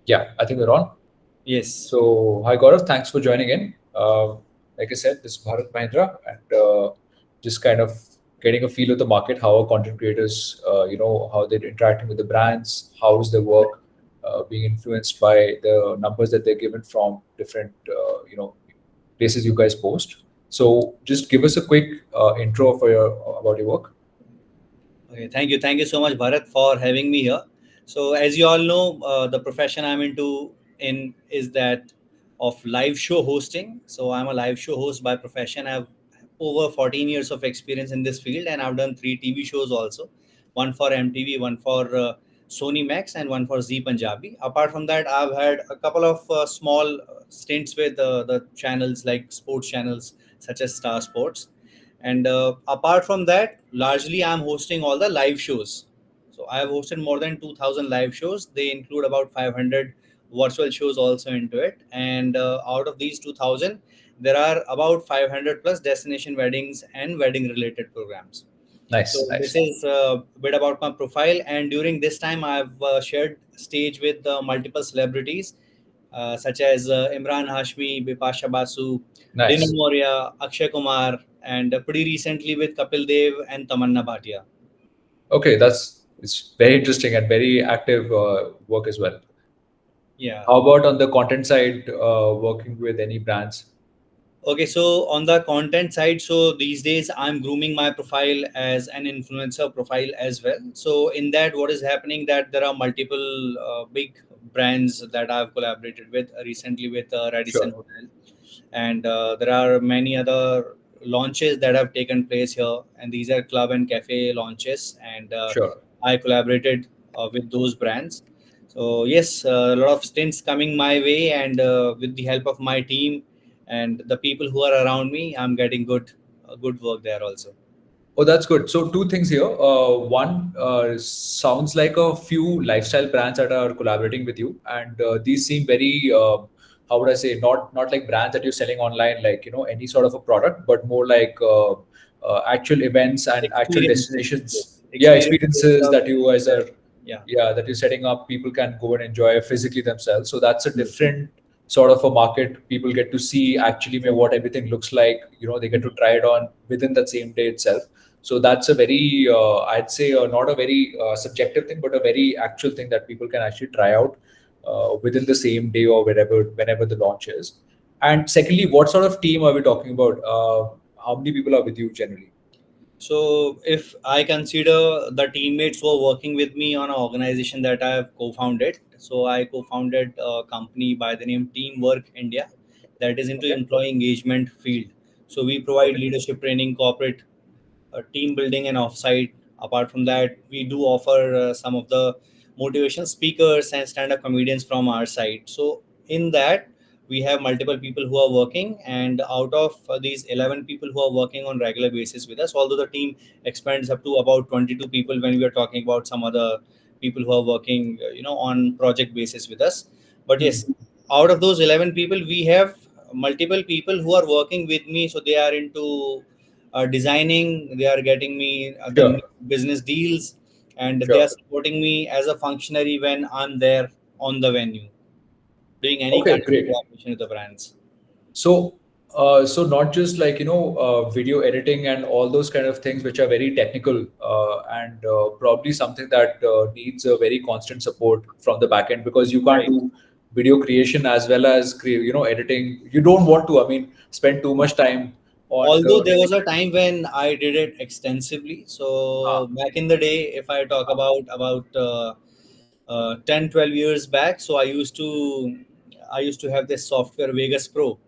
Yeah, I think we're on. Yes. So, hi Gaurav, thanks for joining in. Like I said, this is Bharat Mahindra, and just kind of getting a feel of the market, how are content creators, how they're interacting with the brands, how is their work being influenced by the numbers that they're given from different, places you guys post. So, just give us a quick intro for your about your work. Okay. Thank you. Thank you so much, Bharat, for having me here. So, as you all know, the profession I'm into in is that of live show hosting. So, I'm a live show host by profession. I have over 14 years of experience in this field, and I've done three TV shows also, one for MTV, one for Sony Max, and one for Z Punjabi. Apart from that, I've had a couple of small stints with the channels like sports channels such as Star Sports. And apart from that, largely I'm hosting all the live shows. So I have hosted more than 2000 live shows. They include about 500 virtual shows also into it. And out of these 2000, there are about 500 plus destination weddings and wedding related programs. So Nice, this nice. is a bit about my profile. And during this time, I've shared stage with multiple celebrities such as Imran Hashmi, Bipasha Basu, Dinu Nice. Moria, Akshay Kumar, and pretty recently with Kapil Dev and Tamanna Bhatia. Okay, that's it's very interesting and very active work as well. Yeah. How about on the content side, working with any brands? Okay, so on the content side, so these days I'm grooming my profile as an influencer profile as well. So in that, what is happening that there are multiple big brands that I've collaborated with recently with Radisson Sure, Hotel, and there are many other launches that have taken place here, and these are club and cafe launches, and sure. I collaborated with those brands. So yes, a lot of stints coming my way, and with the help of my team and the people who are around me, I'm getting good work there also. Oh, that's good. So two things here. One, sounds like a few lifestyle brands that are collaborating with you, and these seem very, how would I say, not like brands that you're selling online, like any sort of a product, but more like actual events and actual Experiences, destinations. yes, Yeah, experiences experiences of that you guys that, are, yeah. yeah, that you're setting up. People can go and enjoy physically themselves. So that's a different sort of a market. People get to see actually what everything looks like. They get to try it on within that same day itself. So that's a very, I'd say, not a very subjective thing, but a very actual thing that people can actually try out within the same day or whenever the launch is. And secondly, what sort of team are we talking about? How many people are with you generally? So if I consider the teammates who are working with me on an organization that I have co-founded, so I co-founded a company by the name Teamwork India that is into Okay. employee engagement field. So we provide Okay. leadership training, corporate team building and offsite. Apart from that, we do offer some of the motivation speakers and stand-up comedians from our side. So in that, we have multiple people who are working, and out of these 11 people who are working on regular basis with us, although the team expands up to about 22 people when we are talking about some other people who are working, on project basis with us. But yes, Hmm. out of those 11 people, we have multiple people who are working with me, so they are into designing, they are getting me the Sure. new business deals, and they are Sure. supporting me as a functionary when I'm there on the venue doing any kind Okay, of great. collaboration with the brands. So, so not just like video editing and all those kind of things, which are very technical and probably something that needs a very constant support from the back end, because you can't Right. do video creation as well as editing. You don't want to, I mean, spend too much time on Although the. there was a time when I did it extensively. Ah, So back in the day, if I talk ah. about 10 12 years back, so I used to have this software Vegas Pro,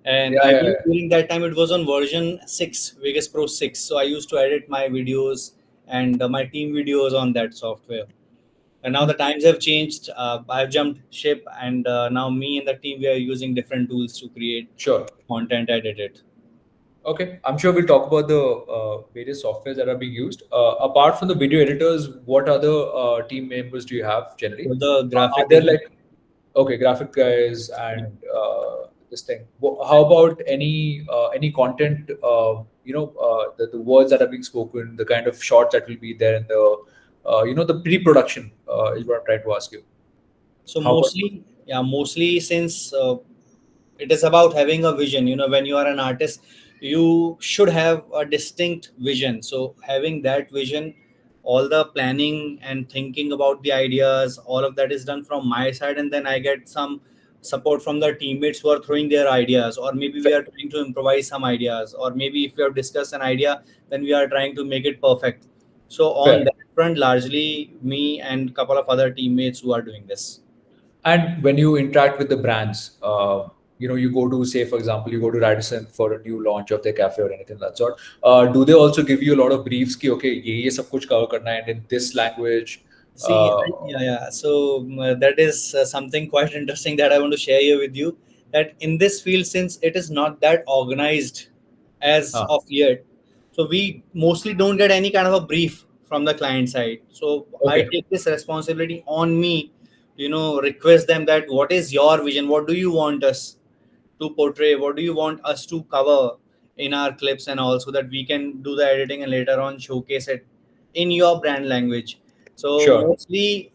and Yeah, I yeah, believe yeah. during that time it was on version 6, Vegas Pro 6. So I used to edit my videos and my team videos on that software. And now Hmm. the times have changed. I've jumped ship, and now me and the team, we are using different tools to create Sure. content, edit it. Okay, I'm sure we'll talk about the various softwares that are being used. Apart from the video editors, what other team members do you have generally? So the Are graphic there design. like, okay, graphic guys Yeah. and this thing? How about any content? The words that are being spoken, the kind of shots that will be there in the the pre-production is what I'm trying to ask you. So How about you? mostly, yeah, mostly since it is about having a vision. When you are an artist, you should have a distinct vision. So having that vision, all the planning and thinking about the ideas, all of that is done from my side, and then I get some support from the teammates who are throwing their ideas, or maybe we Fair. are trying to improvise some ideas, or maybe if we have discussed an idea, then we are trying to make it perfect. So on Fair. that front, largely me and couple of other teammates who are doing this. And when you interact with the brands, you go to, say, for example, you go to Radisson for a new launch of their cafe or anything of that sort. Do they also give you a lot of briefs? Ki, okay, ye sab kuch cover karna hai, and in this language. See, Uh, yeah, yeah. So that is something quite interesting that I want to share here with you. That in this field, since it is not that organized as huh. of yet, so we mostly don't get any kind of a brief from the client side. So I Okay. take this responsibility on me, request them that what is your vision? What do you want us to portray? What do you want us to cover in our clips, and also that we can do the editing and later on showcase it in your brand language. So Sure. mostly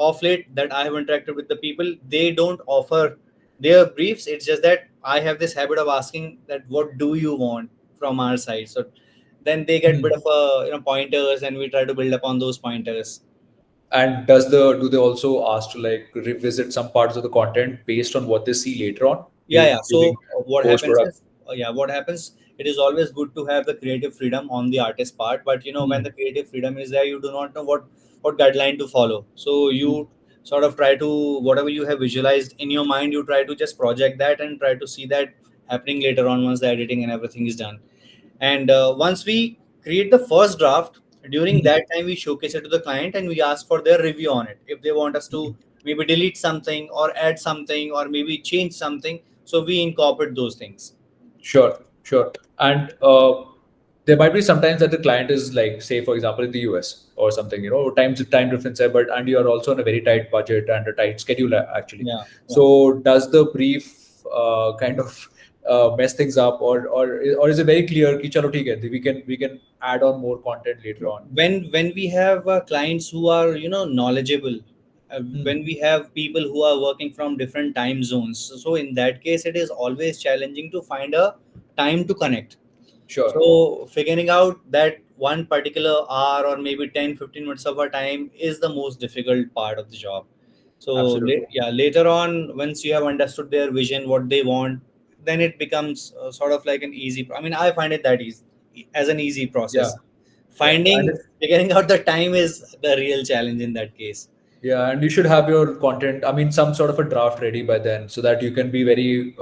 off late that I have interacted with the people, they don't offer their briefs. It's just that I have this habit of asking that what do you want from our side. So then they get bit Hmm. of pointers, and we try to build upon those pointers. And do they also ask to like revisit some parts of the content based on what they see later on Yeah. So during what post happens product? is, what happens, it is always good to have the creative freedom on the artist part, but when the creative freedom is there, you do not know what guideline to follow. So you sort of try to, whatever you have visualized in your mind, you try to just project that and try to see that happening later on once the editing and everything is done. And once we create the first draft, during that time we showcase it to the client and we ask for their review on it. If they want us to maybe delete something or add something or maybe change something, so we incorporate those things. Sure, sure. And there might be sometimes that the client is like, say, for example, in the US or something, time difference, but and you are also on a very tight budget and a tight schedule actually. Yeah, yeah. So does the brief kind of mess things up, or is it very clear? Ki, chalo, theek hai, we can add on more content later on. When we have clients who are knowledgeable, when we have people who are working from different time zones, so in that case it is always challenging to find a time to connect. Sure, So figuring out that one particular hour or maybe 10-15 minutes of our time is the most difficult part of the job. So absolutely. yeah, later on, once you have understood their vision, what they want, then it becomes sort of like an easy. I mean, I find it that easy as an easy Yeah, process. yeah. And Figuring out the time is the real challenge in that case. yeah, and you should have your content, I mean, some sort of a draft ready by then so that you can be very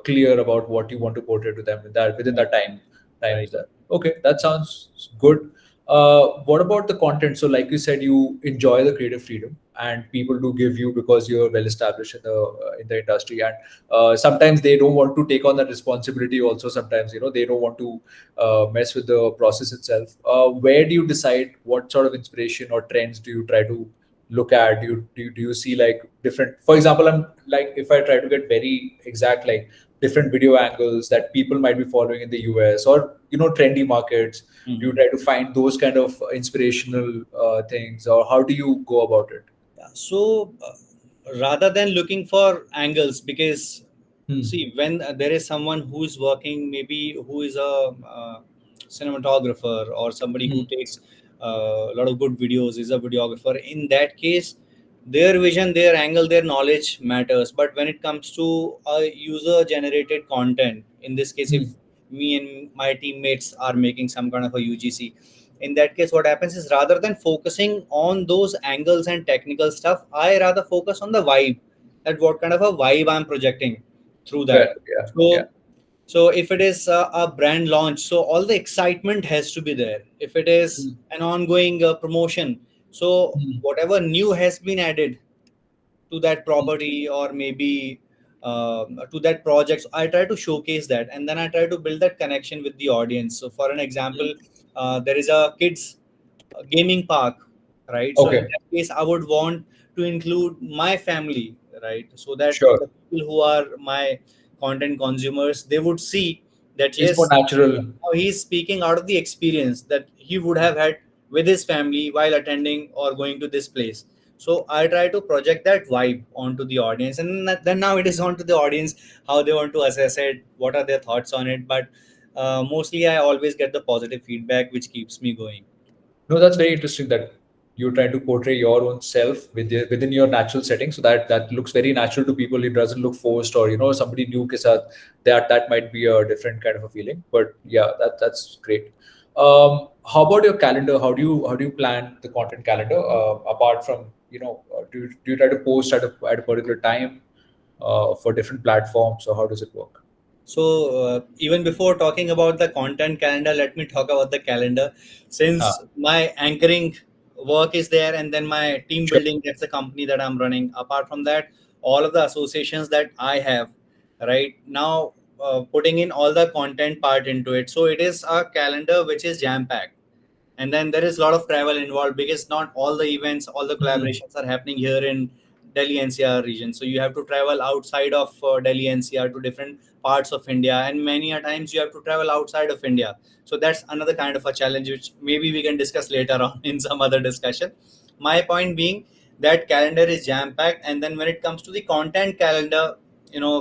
clear about what you want to portray to them within Right. that time is Right. there. Okay, that sounds good. What about the content? So, like you said, you enjoy the creative freedom, and people do give you because you're well established in the industry, and sometimes they don't want to take on that responsibility. Also, sometimes they don't want to mess with the process itself. Where do you decide what sort of inspiration or trends do you try to look at? Do you see like different, for example, I'm like, if I try to get very exact, like different video angles that people might be following in the US or trendy markets, do you Mhm. try to find those kind of inspirational things, or how do you go about it? Yeah. So rather than looking for angles, because Hmm. see, when there is someone who is working, maybe who is a cinematographer or somebody Hmm. who takes a lot of good videos, is a videographer. In that case, their vision, their angle, their knowledge matters. But when it comes to user generated content, in this case, if Hmm. me and my teammates are making some kind of a UGC, in that case what happens is, rather than focusing on those angles and technical stuff, I rather focus on the vibe, that what kind of a vibe I'm projecting through Fair. that. Yeah. Yeah. So if it is a brand launch, so all the excitement has to be there. If it is Hmm. an ongoing promotion, so Hmm. whatever new has been added to that Hmm. property or maybe to that project, so I try to showcase that, and then I try to build that connection with the audience. So for an example, there is a kids gaming park, right? So in Okay. that case I would want to include my family, right? So that Sure. the people who are my content consumers, they would see that It's more yes, natural. now he's speaking out of the experience that he would have had with his family while attending or going to this place. So I try to project that vibe onto the audience, and then now it is on to the audience how they want to assess it, what are their thoughts on it. But mostly I always get the positive feedback, which keeps me going. No, that's very interesting that you're trying to portray your own self within your natural setting, so that looks very natural to people. It doesn't look forced, or somebody new ke saath, that might be a different kind of a feeling. But yeah, that's great. How about your calendar? How do you plan the content calendar? Apart from do you try to post at a particular time for different platforms, or how does it work? So, even before talking about the content calendar, let me talk about the calendar. Since Ah, my anchoring work is there, and then my team sure. building, that's the company that I'm running. Apart from that, all of the associations that I have, right now, putting in all the content part into it. So, it is a calendar which is jam packed, and then there is a lot of travel involved because not all the events, all the Mhm. collaborations are happening here in Delhi NCR region. So you have to travel outside of Delhi NCR to different parts of India, and many a times you have to travel outside of India. So that's another kind of a challenge which maybe we can discuss later on in some other discussion. My point being that calendar is jam packed, and then when it comes to the content calendar,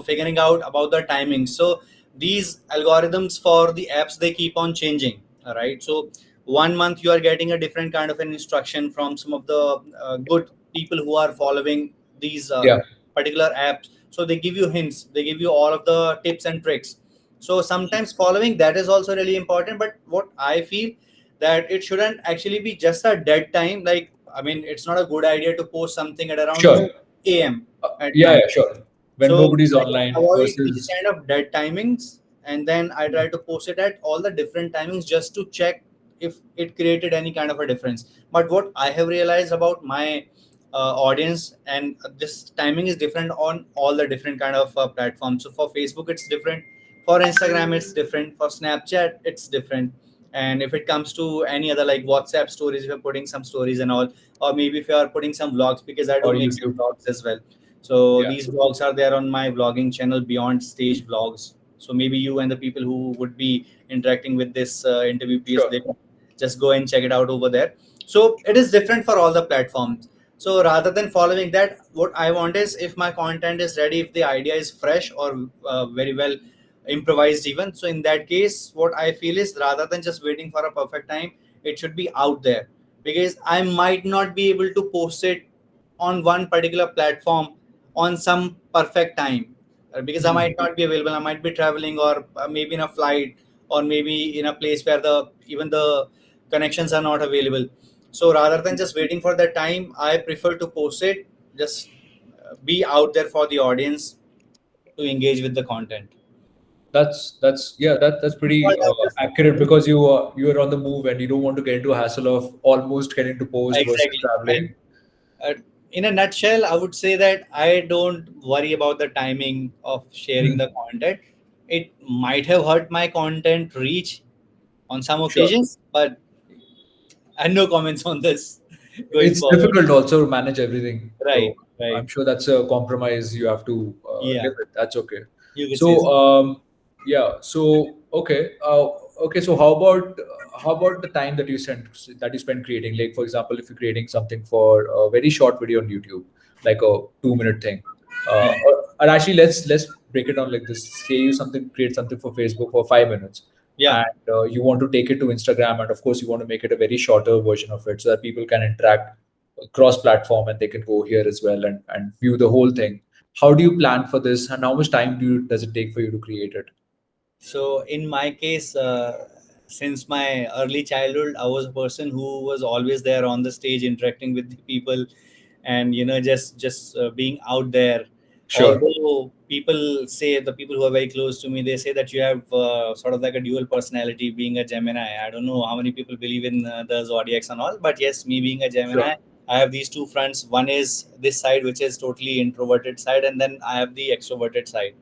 figuring out about the timing. So these algorithms for the apps, they keep on changing. All right, so one month you are getting a different kind of an instruction from some of the good people who are following these Yeah, particular apps. So they give you hints, they give you all of the tips and tricks. So sometimes following that is also really important, but what I feel that it shouldn't actually be just a dead time. Like, I mean, it's not a good idea to post something at around sure. 2 a.m. at Yeah, night. yeah, sure. When So nobody's I just online avoid these versus. kind of dead timings, and then I try to post it at all the different timings just to check if it created any kind of a difference. But what I have realized about my audience, and this timing is different on all the different kind of platforms. So for Facebook, it's different. For Instagram, it's different. For Snapchat, it's different. And if it comes to any other like WhatsApp stories, if you're putting some stories and all, or maybe if you are putting some vlogs, because I do Or make some YouTube. vlogs as well. So Yeah, these vlogs are there on my vlogging channel, Beyond Stage Vlogs. So maybe you and the people who would be interacting with this interview piece, sure. they can just go and check it out over there. So it is different for all the platforms. So rather than following that, what I want is if my content is ready, if the idea is fresh or very well improvised, even. So in that case, what I feel is rather than just waiting for a perfect time, it should be out there, because I might not be able to post it on one particular platform on some perfect time, because I Mhm. might not be available. I might be traveling, or maybe in a flight, or maybe in a place where the even the connections are not available. So rather than just waiting for that time, I prefer to post it, just be out there for the audience to engage with the content. That's yeah, that's So I pretty have this accurate because you are on the move and you don't want to get into a hassle of almost getting to post versus exactly. And traveling. uh, in a nutshell, I would say that I don't worry about the timing of sharing Hmm. the content. It might have hurt my content reach on some Sure. occasions, but I have no comments on this going It's forward. difficult also to manage everything. So Right, right. I'm sure that's a compromise you have to Yeah, live with. That's okay. you could say So so. yeah. So okay. Okay. So how about the time that you spend creating? Like for example, if you're creating something for a very short video on YouTube, like a 2 minute thing, Yeah, or actually let's break it down like this. Say you create something for Facebook for 5 minutes, yeah. and you want to take it to Instagram, and of course you want to make it a very shorter version of it so that people can interact cross platform and they can go here as well and view the whole thing. How do you plan for this, and how much time does it take for you to create it? So in my case, since my early childhood, I was a person who was always there on the stage, interacting with the people, and just being out there. Sure. Although people say, the people who are very close to me, they say that you have sort of like a dual personality, being a Gemini. I don't know how many people believe in the zodiacs and all, but yes, me being a Sure. Gemini, I have these two fronts. One is this side, which is totally introverted side, and then I have the extroverted side.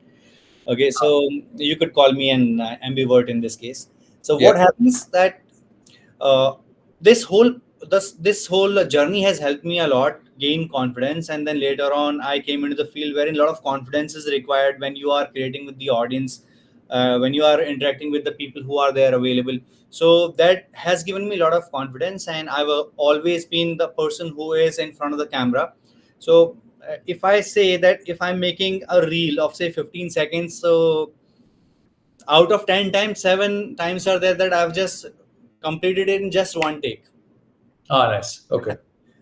Okay, so you could call me an ambivert in this case. So Yeah. what happens that uh, this whole this whole journey has helped me a lot gain confidence, and then later on I came into the field wherein a lot of confidence is required when you are creating with the audience when you are interacting with the people who are there available. So that has given me a lot of confidence, and I've always been the person who is in front of the camera. So if I say that if I'm making a reel of say 15 seconds, so out of 10 times, 7 times are there that I've just completed it in just one take. Ah, nice. Okay.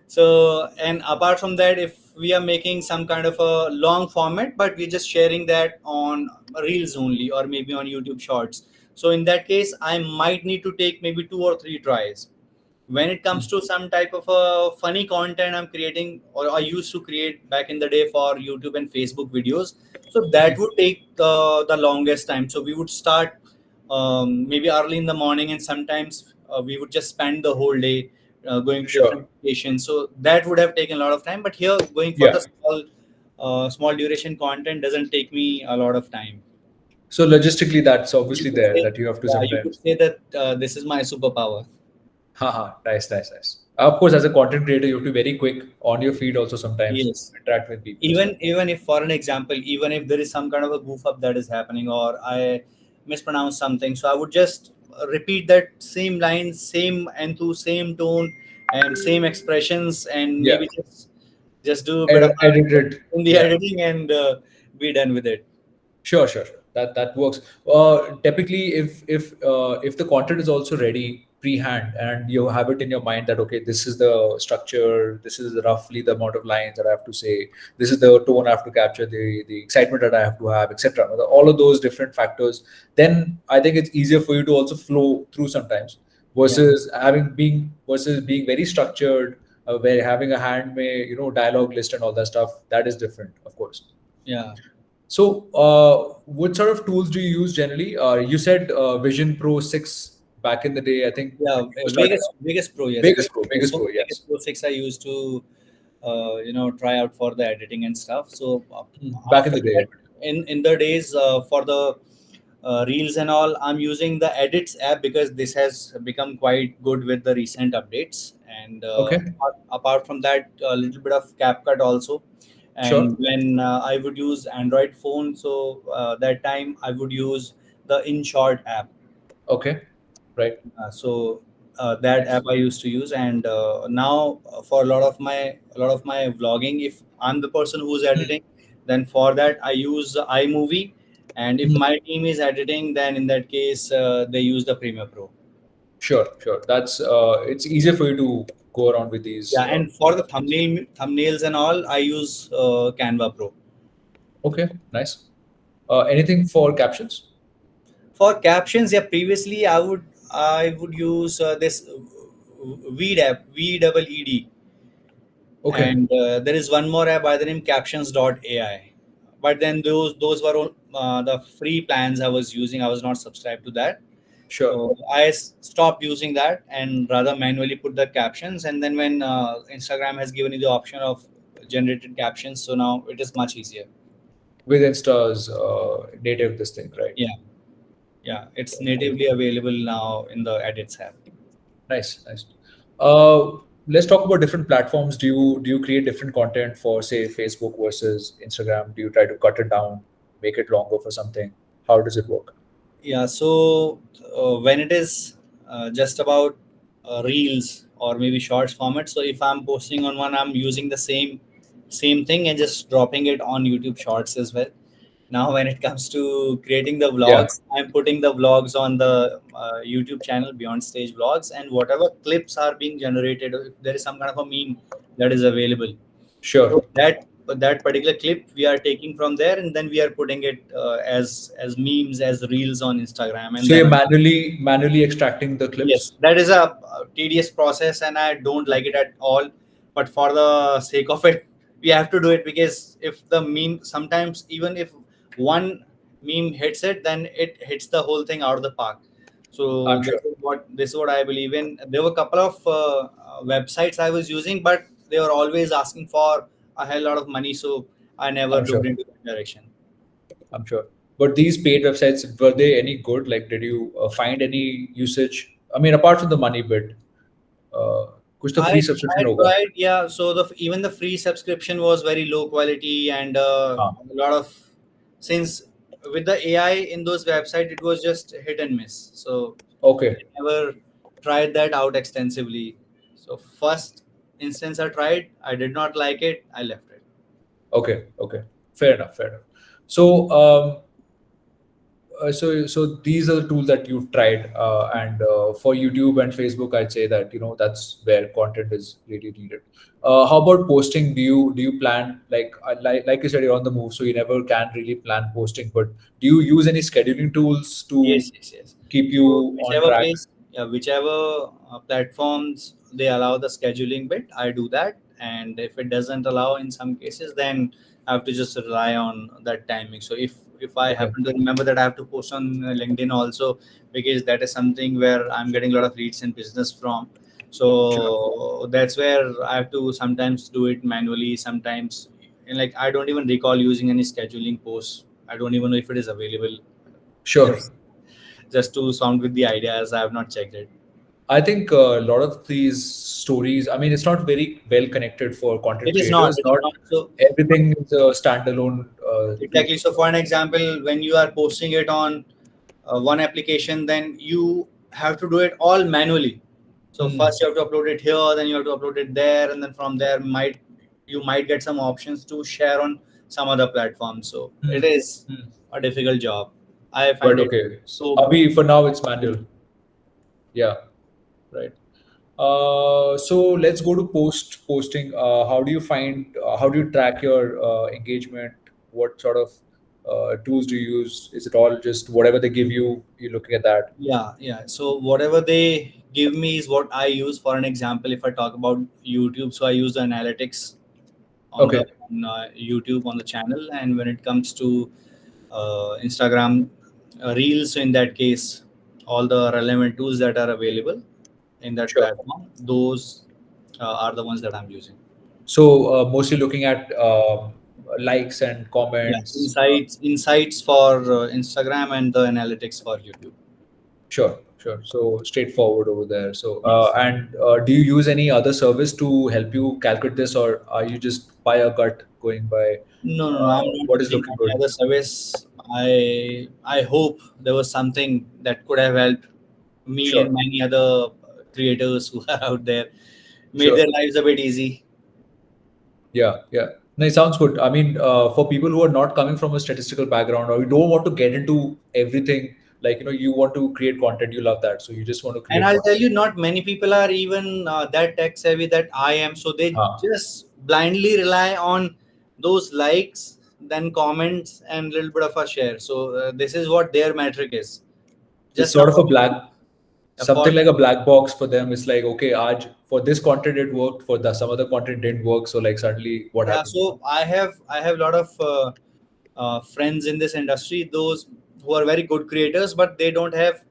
So, and apart from that, if we are making some kind of a long format, but we're just sharing that on reels only, or maybe on YouTube shorts, so in that case I might need to take maybe 2 or 3 tries. When it comes to some type of a funny content I'm creating, or I used to create back in the day for YouTube and Facebook videos, so that would take the longest time. So we would start maybe early in the morning, and sometimes we would just spend the whole day going to different Sure. locations. So that would have taken a lot of time. But here, going for Yeah. the small duration content doesn't take me a lot of time. So logistically, that's You obviously could there say, that you have to yeah, you could sometimes. say that this is my superpower. Haha, nice, nice, nice. Of course, as a content creator, you have to be very quick on your feed also sometimes to Yes. interact with people as well. Even if, for an example, even if there is some kind of a goof up that is happening, or I mispronounce something, so I would just repeat that same line, same enthu, same tone, and same expressions, and Yeah. maybe just do a bit of Edited. in the Yeah. editing, and be done with it. Sure, sure, sure. That works. Typically, if the content is also ready pre-hand and you have it in your mind that okay, this is the structure, this is roughly the amount of lines that I have to say, this is the tone I have to capture, the excitement that I have to have, etc. All of those different factors, then I think it's easier for you to also flow through sometimes Yeah, versus being very structured, where having a handmade dialogue list and all that stuff that is different, of course. yeah, So, what sort of tools do you use generally? You said Vision Pro 6 back in the day, I think, yeah. when you were starting out. Vegas Pro, yes, Vegas Pro, Vegas yes. Pro 6. I used to try out for the editing and stuff. So Back in after the day. that, in the days for the reels and all, I'm using the edits app because this has become quite good with the recent updates. And Okay, apart from that, a little bit of CapCut also. And sure. when I would use Android phone, so that time I would use the InShort app. Okay, right. So that app Nice. I used to use, and now for a lot of my vlogging, if I'm the person who's Hmm. editing, then for that I use iMovie, and if Hmm. my team is editing, then in that case they use the Premiere Pro. Sure, sure. That's it's easier for you to go around with these Yeah, and for the platforms. thumbnails and all, I use Canva Pro. Okay, nice. Anything for captions? For captions, yeah, previously I would use this Weed app, VEED, Okay, and there is one more app by the name Captions.ai. But then those were all, the free plans I was using. I was not subscribed to that, sure. so I stopped using that and rather manually put the captions. And then when Instagram has given you the option of generated captions, so now it is much easier. With Insta's native this thing, right? Yeah, yeah, it's natively available now in the edits app. Nice, nice. Uh, let's talk about different platforms. Do you create different content for say Facebook versus Instagram? Do you try to cut it down, make it longer for something? How does it work? Yeah, so when it is just about reels or maybe shorts format, so if I'm posting on one, I'm using the same thing and just dropping it on YouTube Shorts as well. Now, when it comes to creating the Yeah, vlogs, I'm putting the vlogs on the YouTube channel Beyond Stage Vlogs, and whatever clips are being generated, if there is some kind of a meme that is available, sure. so that particular clip we are taking from there, and then we are putting it as memes, as reels on Instagram, and So you're then manually extracting the yes, clips. that is a tedious process, and I don't like it at all. But for the sake of it, we have to do it, because if the meme, sometimes even if one meme hits it, then it hits the whole thing out of the park. So I'm sure. this is what I believe in. There were a couple of websites I was using, but they were always asking for a hell lot of money, so I never I'm looked sure. into that direction. I'm sure. But these paid websites, were they any good? Like, did you find any usage? I mean, apart from the money bit, uh, कुछ तो I free I subscription होगा. tried, yeah. So even the free subscription was very low quality, and हाँ, a lot of, since with the AI in those websites, it was just hit and miss. So Okay. I never tried that out extensively. So first instance I tried, I did not like it. I left it. Okay. Okay. Fair enough. Fair enough. So, so these are the tools that you've tried, and for YouTube and Facebook, I'd say that that's where content is really needed. How about posting? Do you plan, like you said, you're on the move, so you never can really plan posting. But do you use any scheduling tools to Yes, yes, yes. keep you So on whichever track? place, yeah, whichever platforms they allow the scheduling bit, I do that. And if it doesn't allow in some cases, then I have to just rely on that timing. So if I Okay, happen to remember that I have to post on LinkedIn also, because that is something where I'm getting a lot of leads and business from. sure, So that's where I have to sometimes do it manually. Sometimes, and like I don't even recall using any scheduling posts. I don't even know if it is available. sure. Just just to sound with the ideas. I have not checked it. I think a lot of these stories, I mean, it's not very well connected for content It is not. creators. It is Not not. So everything is a standalone tool. exactly. So for an example, when you are posting it on one application, then you have to do it all manually. So Hmm. first you have to upload it here, then you have to upload it there, and then from there might get some options to share on some other platform. So Hmm. it is Hmm. a difficult job. I find But it okay, so. Abhi, for now it's manual. Yeah, right. So let's go to posting. How do you find? How do you track your engagement? What sort of tools do you use? Is it all just whatever they give you? You're looking at that. Yeah, yeah. So whatever they give me is what I use. For an example, if I talk about YouTube, so I use the analytics on the Okay, YouTube on the channel, and when it comes to Instagram Reels, so in that case, all the relevant tools that are available in that sure. platform, those are the ones that I'm using. So mostly looking at likes and Yeah, comments. insights for Instagram and the analytics for YouTube. Sure, sure. So straightforward over there. So Yes. and do you use any other service to help you calculate this, or are you just by a gut going by No, no, no. I'm not what is using looking any good? other service. I hope there was something that could have helped me and Sure, many other creators who are out there, made sure. their lives a bit easy. Yeah, yeah. No, it sounds good. I mean, for people who are not coming from a statistical background, or you don't want to get into everything, like you want to create content, you love that, so you just want to And create I'll tell content. you, not many people are even that tech savvy that I am. So they Ah, just blindly rely on those likes, then comments, and a little bit of a share. So this is what their metric is. it's Just sort of a according black, to for something like a black box for them. It's like, okay, for this content it worked, for the some other content didn't work. So like suddenly, what yeah. happened? So I have a lot of friends in this industry, those who are very good creators, but they don't have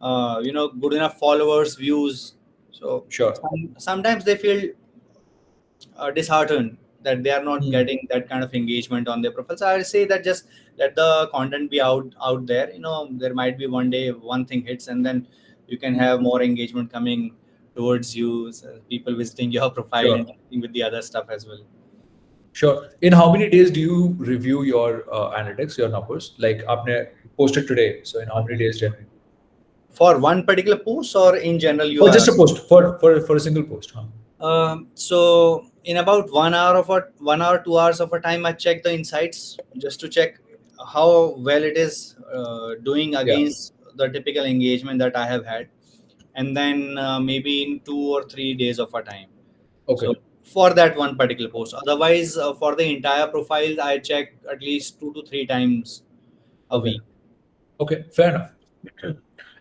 good enough followers, views. So Sure. sometimes they feel disheartened that they are not Hmm. getting that kind of engagement on their profile. So I say that just let the content be out there. There might be one day one thing hits, and then you can have more engagement coming towards you, so people visiting your profile, Sure. interacting with the other stuff as well. Sure. In how many days do you review your analytics, your numbers? Like, आपने posted today, so in how many Okay. days generally? For one particular post, or in general, you Or are just a asking? post for a single post, huh? So in about 1 hour, 2 hours of a time, I check the insights just to check how well it is doing Yeah. against the typical engagement that I have had, and then maybe in 2 or 3 days of a time. Okay. So for that one particular post, otherwise for the entire profile, I check at least 2 to 3 times a Okay. week. Okay. Fair enough.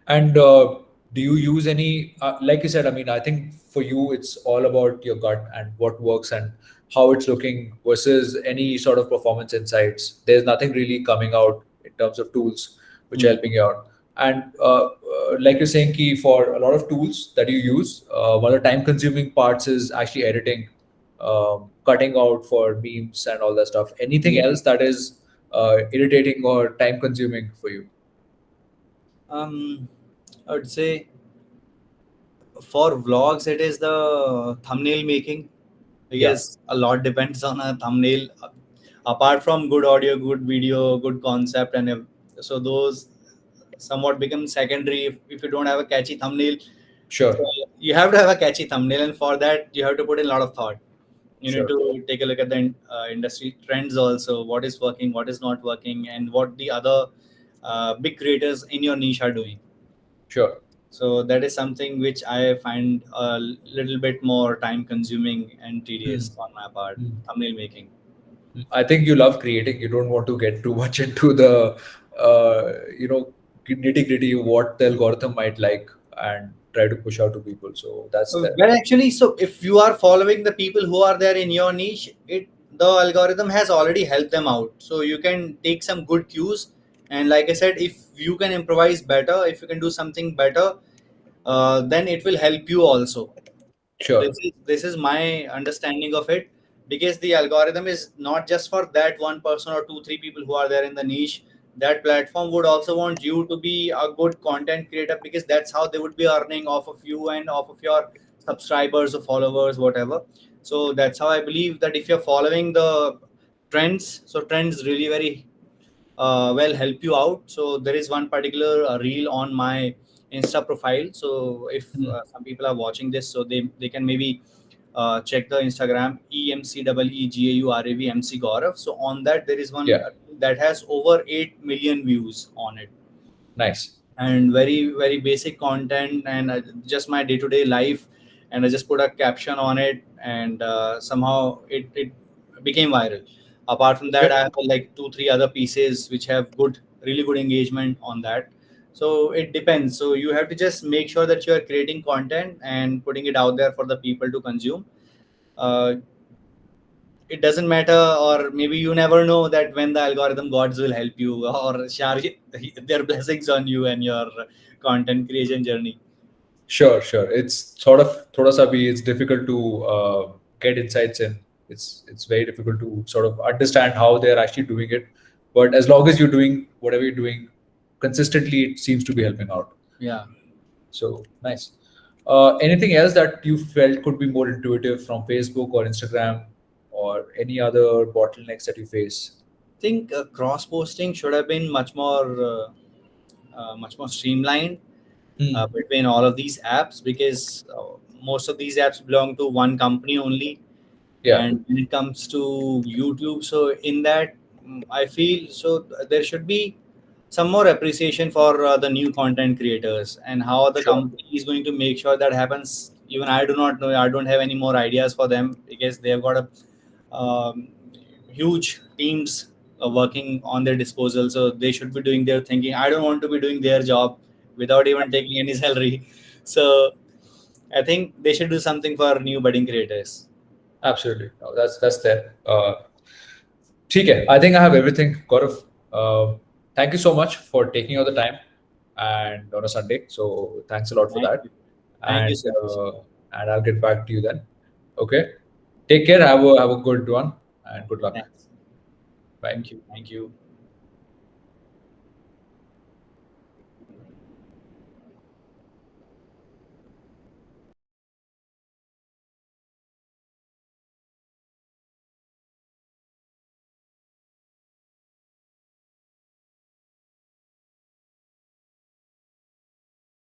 And do you use any, like you said, I mean, I think for you, it's all about your gut and what works and how it's looking versus any sort of performance insights. There's nothing really coming out in terms of tools which are Hmm. helping you out. And like you're saying, key for a lot of tools that you use, one of the time consuming parts is actually editing, cutting out for memes and all that stuff. Anything Yeah. else that is irritating or time consuming for you? Um, I would say for vlogs, it is the thumbnail making, Yeah. because a lot depends on a thumbnail. apart from good audio, good video, good concept, and so those somewhat become secondary if you don't have a catchy thumbnail. So Sure, you have to have a catchy thumbnail, and for that you have to put in a lot of thought. You need sure, to take a look at the industry trends also, what is working, what is not working, and what the other big creators in your niche are doing. sure. So that is something which I find a little bit more time consuming and Hmm. tedious on my part, Hmm. thumbnail making. I think you love creating. You don't want to get too much into the, you know, nitty gritty what the algorithm might like and try to push out to people. So that's there. Well, actually, so if you are following the people who are there in your niche, it the algorithm has already helped them out. So you can take some good cues, and like I said, if you can improvise better, if you can do something better, then it will help you also. Sure, This is my understanding of it, because the algorithm is not just for that one person or two three people who are there in the niche. That platform would also want you to be a good content creator, because that's how they would be earning off of you and off of your subscribers or followers, whatever. So that's how I believe that if you're following the trends, so trends really very well help you out. So there is one particular reel on my Insta profile. So if hmm, some people are watching this, so they can maybe check the Instagram EMCEEGAURAV MC Gaurav. So on that there is one yeah, that has over 8 million views on it, nice. and very basic content, and just my day-to-day life, and I just put a caption on it, and somehow it became viral. Apart from that, Okay, I have like two three other pieces which have really good engagement on that. So it depends. So you have to just make sure that you are creating content and putting it out there for the people to consume. uh, it doesn't matter, or maybe you never know that when the algorithm gods will help you or shower their blessings on you and your content creation journey. sure, sure. It's sort of thoda sa bhi, it's difficult to get insights in. It's very difficult to sort of understand how they're actually doing it. But as long as you're doing whatever you're doing consistently, it seems to be helping out. Yeah, So nice. Anything else that you felt could be more intuitive from Facebook or Instagram or any other bottlenecks that you face? I think cross posting should have been much more streamlined Hmm. between all of these apps, because most of these apps belong to one company only. Yeah, And when it comes to YouTube, so in that, I feel so there should be some more appreciation for the new content creators, and how the sure. company is going to make sure that happens. Even I do not know, I don't have any more ideas for them, because they have got a huge teams working on their disposal, so they should be doing their thinking. I don't want to be doing their job without even taking any salary. So I think they should do something for new budding creators. Absolutely. No, that's there. ठीक है. I think I have everything, Gaurav. Thank you so much for taking out the time and on a Sunday. So thanks a lot for Thank that. you. Thank you And so much. and I'll get back to you then. Okay. Take care. Have a good one and good luck. Thanks. Bye. Thank you. Thank you.